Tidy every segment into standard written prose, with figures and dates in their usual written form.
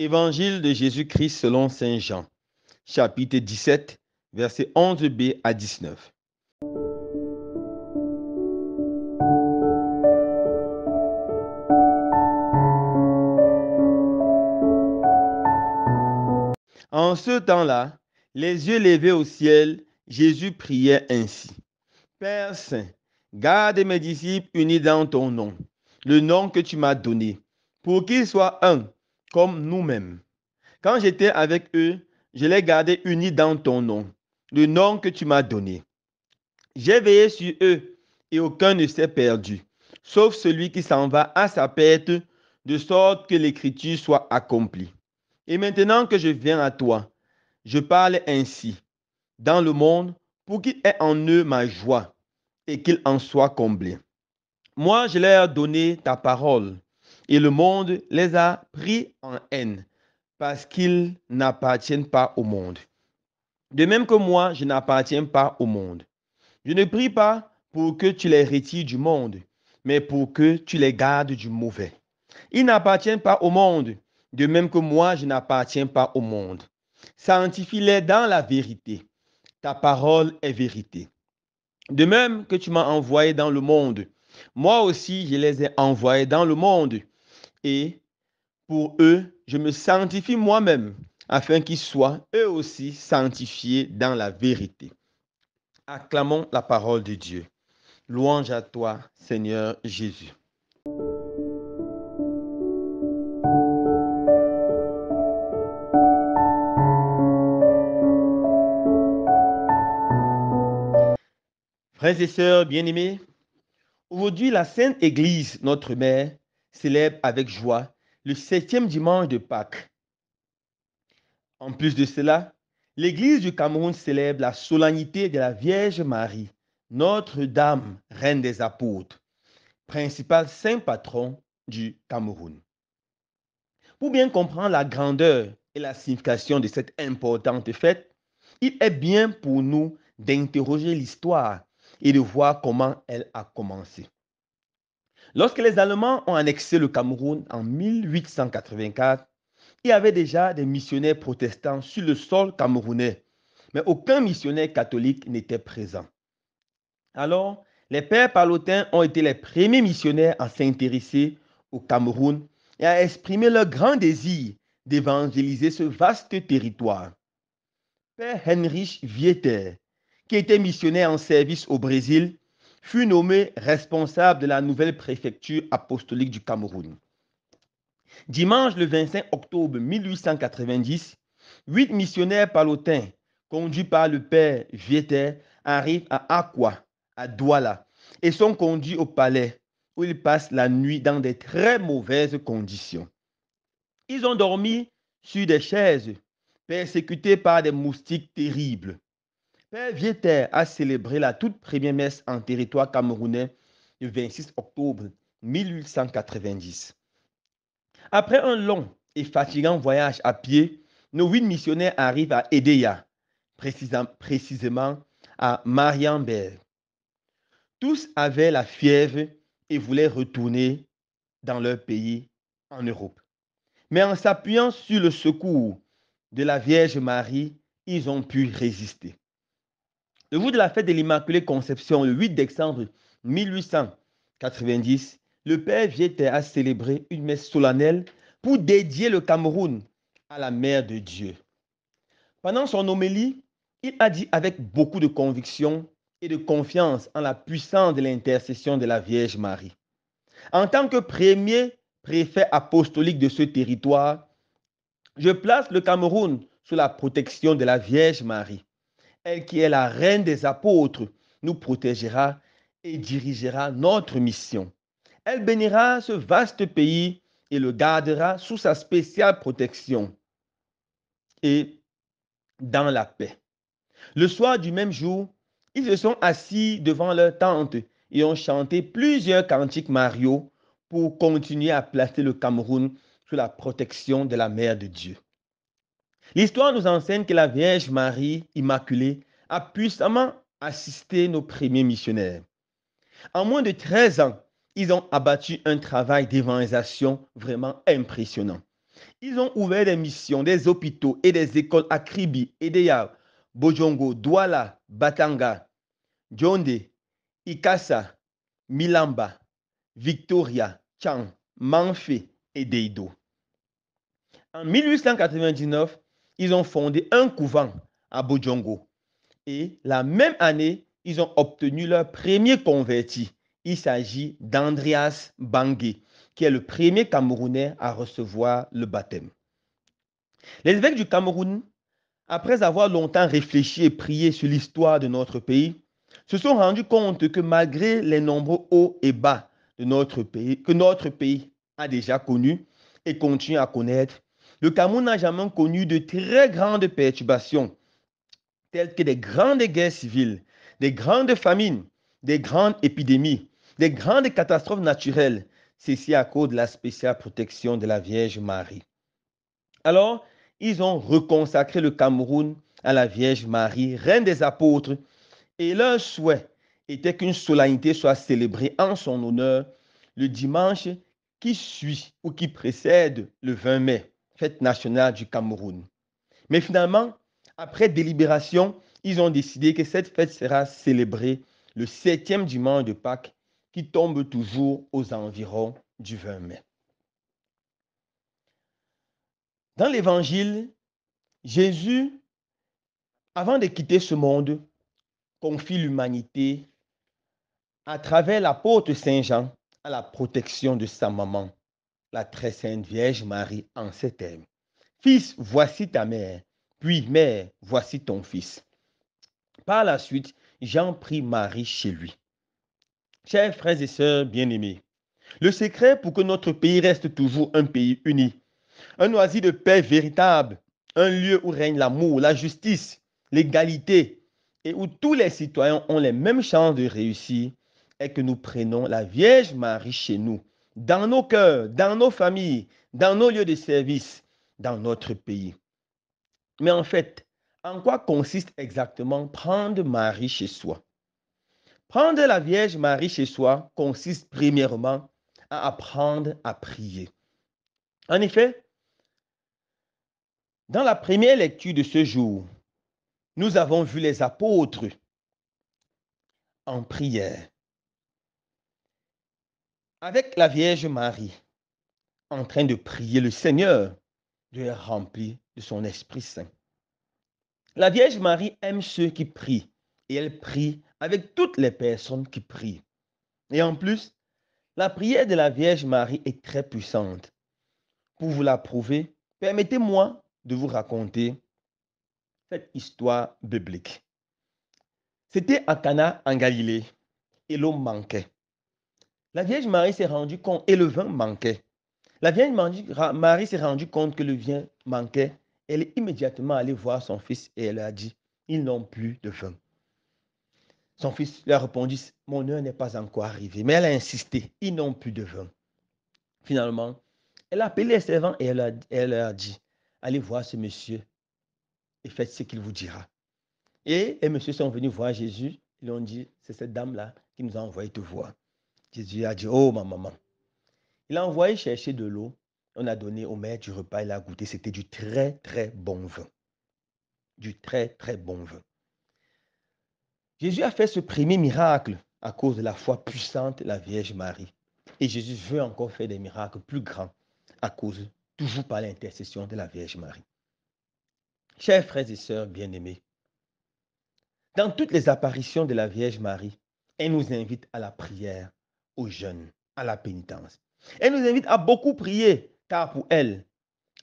Évangile de Jésus-Christ selon Saint Jean, chapitre 17, versets 11b à 19. En ce temps-là, les yeux levés au ciel, Jésus priait ainsi. Père Saint, garde mes disciples unis dans ton nom, le nom que tu m'as donné, pour qu'ils soient un, comme nous-mêmes. Quand j'étais avec eux, je les gardais unis dans ton nom, le nom que tu m'as donné. J'ai veillé sur eux et aucun ne s'est perdu, sauf celui qui s'en va à sa perte, de sorte que l'écriture soit accomplie. Et maintenant que je viens à toi, je parle ainsi dans le monde pour qu'il ait en eux ma joie et qu'ils en soient comblés. Moi, je leur ai donné ta parole et le monde les a pris en haine parce qu'ils n'appartiennent pas au monde. De même que moi, je n'appartiens pas au monde. Je ne prie pas pour que tu les retires du monde, mais pour que tu les gardes du mauvais. Ils n'appartiennent pas au monde, de même que moi, je n'appartiens pas au monde. Sanctifie-les dans la vérité. Ta parole est vérité. De même que tu m'as envoyé dans le monde, moi aussi, je les ai envoyés dans le monde. Et pour eux, je me sanctifie moi-même, afin qu'ils soient eux aussi sanctifiés dans la vérité. Acclamons la parole de Dieu. Louange à toi, Seigneur Jésus. Frères et sœurs bien-aimés, aujourd'hui, la Sainte Église, notre Mère, célèbre avec joie le 7e dimanche de Pâques. En plus de cela, l'Église du Cameroun célèbre la solennité de la Vierge Marie, Notre-Dame, Reine des Apôtres, principal saint patron du Cameroun. Pour bien comprendre la grandeur et la signification de cette importante fête, il est bien pour nous d'interroger l'histoire et de voir comment elle a commencé. Lorsque les Allemands ont annexé le Cameroun en 1884, il y avait déjà des missionnaires protestants sur le sol camerounais, mais aucun missionnaire catholique n'était présent. Alors, les pères pallottins ont été les premiers missionnaires à s'intéresser au Cameroun et à exprimer leur grand désir d'évangéliser ce vaste territoire. Père Heinrich Vieter, qui était missionnaire en service au Brésil, fut nommé responsable de la nouvelle préfecture apostolique du Cameroun. Dimanche le 25 octobre 1890, 8 missionnaires pallottins, conduits par le père Vieter, arrivent à Akwa, à Douala, et sont conduits au palais, où ils passent la nuit dans de très mauvaises conditions. Ils ont dormi sur des chaises, persécutés par des moustiques terribles. Père Vieter a célébré la toute première messe en territoire camerounais le 26 octobre 1890. Après un long et fatigant voyage à pied, nos 8 missionnaires arrivent à Edéya, précisément à Marienberg. Tous avaient la fièvre et voulaient retourner dans leur pays en Europe. Mais en s'appuyant sur le secours de la Vierge Marie, ils ont pu résister. Le jour de la fête de l'Immaculée Conception, le 8 décembre 1890, le Père Vieter a célébré une messe solennelle pour dédier le Cameroun à la Mère de Dieu. Pendant son homélie, il a dit avec beaucoup de conviction et de confiance en la puissance de l'intercession de la Vierge Marie. En tant que premier préfet apostolique de ce territoire, je place le Cameroun sous la protection de la Vierge Marie. Elle qui est la reine des apôtres nous protégera et dirigera notre mission. Elle bénira ce vaste pays et le gardera sous sa spéciale protection et dans la paix. Le soir du même jour, ils se sont assis devant leur tente et ont chanté plusieurs cantiques mariaux pour continuer à placer le Cameroun sous la protection de la Mère de Dieu. L'histoire nous enseigne que la Vierge Marie Immaculée a puissamment assisté nos premiers missionnaires. En moins de 13 ans, ils ont abattu un travail d'évangélisation vraiment impressionnant. Ils ont ouvert des missions, des hôpitaux et des écoles à Kribi, Edeya, Bojongo, Douala, Batanga, Djonde, Ikassa, Milamba, Victoria, Chang, Manfé et Deido. En 1899, ils ont fondé un couvent à Bojongo. Et la même année, ils ont obtenu leur premier converti. Il s'agit d'Andreas Bangui, qui est le premier Camerounais à recevoir le baptême. Les évêques du Cameroun, après avoir longtemps réfléchi et prié sur l'histoire de notre pays, se sont rendus compte que malgré les nombreux hauts et bas de notre pays, que notre pays a déjà connus et continue à connaître, le Cameroun n'a jamais connu de très grandes perturbations, telles que des grandes guerres civiles, des grandes famines, des grandes épidémies, des grandes catastrophes naturelles. Ceci à cause de la spéciale protection de la Vierge Marie. Alors, ils ont reconsacré le Cameroun à la Vierge Marie, reine des apôtres, et leur souhait était qu'une solennité soit célébrée en son honneur le dimanche qui suit ou qui précède le 20 mai, fête nationale du Cameroun. Mais finalement, après délibération, ils ont décidé que cette fête sera célébrée le 7e dimanche de Pâques, qui tombe toujours aux environs du 20 mai. Dans l'Évangile, Jésus, avant de quitter ce monde, confie l'humanité à travers l'apôtre Saint Jean à la protection de sa maman, la très sainte Vierge Marie, en ces termes. Fils, voici ta mère, puis mère, voici ton fils. Par la suite, Jean prit Marie chez lui. Chers frères et sœurs bien-aimés, le secret pour que notre pays reste toujours un pays uni, un oasis de paix véritable, un lieu où règne l'amour, la justice, l'égalité et où tous les citoyens ont les mêmes chances de réussir, est que nous prenons la Vierge Marie chez nous, dans nos cœurs, dans nos familles, dans nos lieux de service, dans notre pays. Mais en fait, en quoi consiste exactement prendre Marie chez soi? Prendre la Vierge Marie chez soi consiste premièrement à apprendre à prier. En effet, dans la première lecture de ce jour, nous avons vu les apôtres en prière avec la Vierge Marie en train de prier le Seigneur de les remplir de son Esprit Saint. La Vierge Marie aime ceux qui prient et elle prie avec toutes les personnes qui prient. Et en plus, la prière de la Vierge Marie est très puissante. Pour vous la prouver, permettez-moi de vous raconter cette histoire biblique. C'était à Cana en Galilée et l'eau manquait. La Vierge Marie s'est rendue compte et le vin manquait. La Vierge Marie s'est rendue compte que le vin manquait. Elle est immédiatement allée voir son fils et elle a dit, ils n'ont plus de vin. Son fils lui a répondu, mon heure n'est pas encore arrivée. Mais elle a insisté, ils n'ont plus de vin. Finalement, elle a appelé les servants et elle leur a dit, allez voir ce monsieur et faites ce qu'il vous dira. Et les messieurs sont venus voir Jésus. Ils lui ont dit, c'est cette dame-là qui nous a envoyé te voir. Jésus a dit, oh ma maman. Il a envoyé chercher de l'eau. On a donné au maître du repas, il a goûté. C'était du très, très bon vin. Du très, très bon vin. Jésus a fait ce premier miracle à cause de la foi puissante de la Vierge Marie. Et Jésus veut encore faire des miracles plus grands à cause, toujours par l'intercession de la Vierge Marie. Chers frères et sœurs bien-aimés, dans toutes les apparitions de la Vierge Marie, elle nous invite à la prière, au jeûne, à la pénitence. Elle nous invite à beaucoup prier, car pour elle,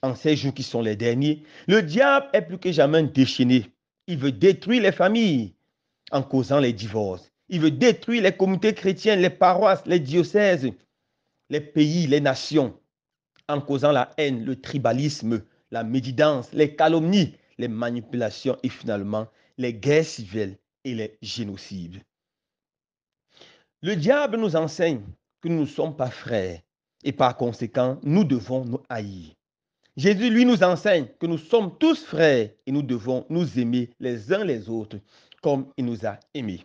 en ces jours qui sont les derniers, le diable est plus que jamais déchaîné. Il veut détruire les familles en causant les divorces. Il veut détruire les communautés chrétiennes, les paroisses, les diocèses, les pays, les nations, en causant la haine, le tribalisme, la médisance, les calomnies, les manipulations et finalement les guerres civiles et les génocides. Le diable nous enseigne que nous ne sommes pas frères et par conséquent, nous devons nous haïr. Jésus, lui, nous enseigne que nous sommes tous frères et nous devons nous aimer les uns les autres comme il nous a aimés.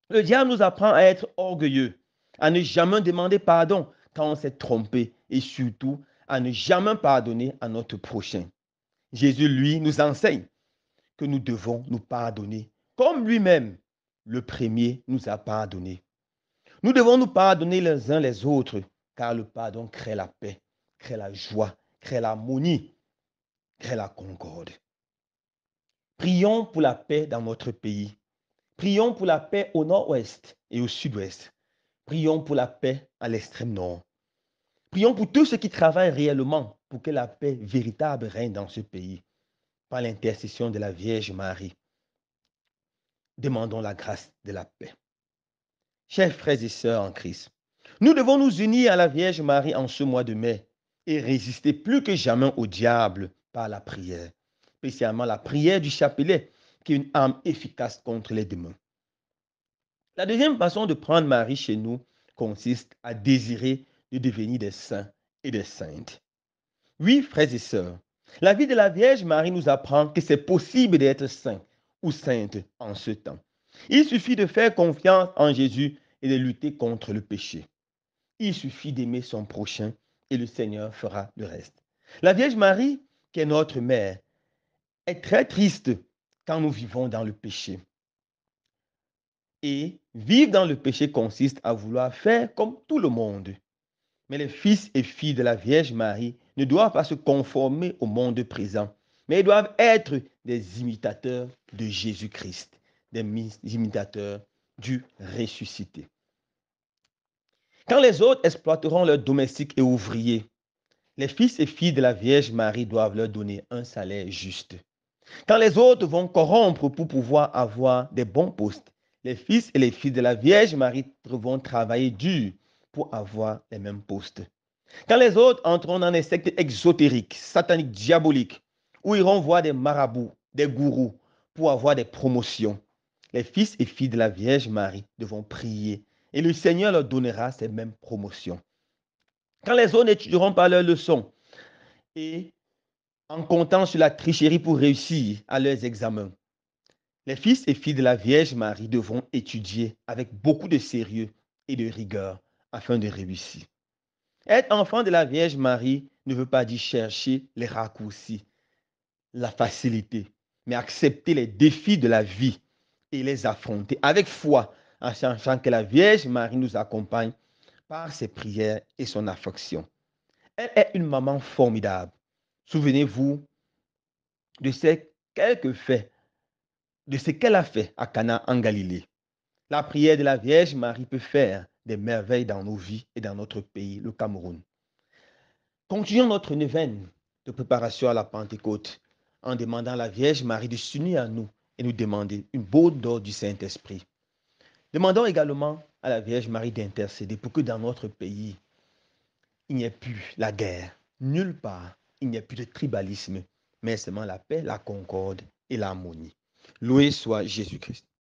Le diable nous apprend à être orgueilleux, à ne jamais demander pardon quand on s'est trompé et surtout à ne jamais pardonner à notre prochain. Jésus, lui, nous enseigne que nous devons nous pardonner comme lui-même, le premier, nous a pardonné. Nous devons nous pardonner les uns les autres, car le pardon crée la paix, crée la joie, crée l'harmonie, crée la concorde. Prions pour la paix dans notre pays. Prions pour la paix au nord-ouest et au sud-ouest. Prions pour la paix à l'extrême nord. Prions pour tous ceux qui travaillent réellement pour que la paix véritable règne dans ce pays, par l'intercession de la Vierge Marie. Demandons la grâce de la paix. Chers frères et sœurs en Christ, nous devons nous unir à la Vierge Marie en ce mois de mai et résister plus que jamais au diable par la prière, spécialement la prière du chapelet, qui est une arme efficace contre les démons. La deuxième façon de prendre Marie chez nous consiste à désirer de devenir des saints et des saintes. Oui, frères et sœurs, la vie de la Vierge Marie nous apprend que c'est possible d'être saint ou sainte en ce temps. Il suffit de faire confiance en Jésus et de lutter contre le péché. Il suffit d'aimer son prochain et le Seigneur fera le reste. La Vierge Marie, qui est notre mère, est très triste quand nous vivons dans le péché. Et vivre dans le péché consiste à vouloir faire comme tout le monde. Mais les fils et filles de la Vierge Marie ne doivent pas se conformer au monde présent, mais ils doivent être des imitateurs de Jésus-Christ, des imitateurs du ressuscité. Quand les autres exploiteront leurs domestiques et ouvriers, les fils et filles de la Vierge Marie doivent leur donner un salaire juste. Quand les autres vont corrompre pour pouvoir avoir des bons postes, les fils et les filles de la Vierge Marie vont travailler dur pour avoir les mêmes postes. Quand les autres entreront dans des sectes exotériques, sataniques, diaboliques, où iront voir des marabouts, des gourous, pour avoir des promotions, les fils et filles de la Vierge Marie devront prier et le Seigneur leur donnera ces mêmes promotions. Quand les autres n'étudieront pas leurs leçons et en comptant sur la tricherie pour réussir à leurs examens, les fils et filles de la Vierge Marie devront étudier avec beaucoup de sérieux et de rigueur afin de réussir. Être enfant de la Vierge Marie ne veut pas dire chercher les raccourcis, la facilité, mais accepter les défis de la vie et les affronter avec foi, en sachant que la Vierge Marie nous accompagne par ses prières et son affection. Elle est une maman formidable. Souvenez-vous de ce qu'elle a fait à Cana en Galilée. La prière de la Vierge Marie peut faire des merveilles dans nos vies et dans notre pays, le Cameroun. Continuons notre neuvaine de préparation à la Pentecôte en demandant à la Vierge Marie de s'unir à nous et nous demander une bonne dose du Saint-Esprit. Demandons également à la Vierge Marie d'intercéder pour que dans notre pays, il n'y ait plus la guerre. Nulle part, il n'y ait plus de tribalisme, mais seulement la paix, la concorde et l'harmonie. Loué soit Jésus-Christ.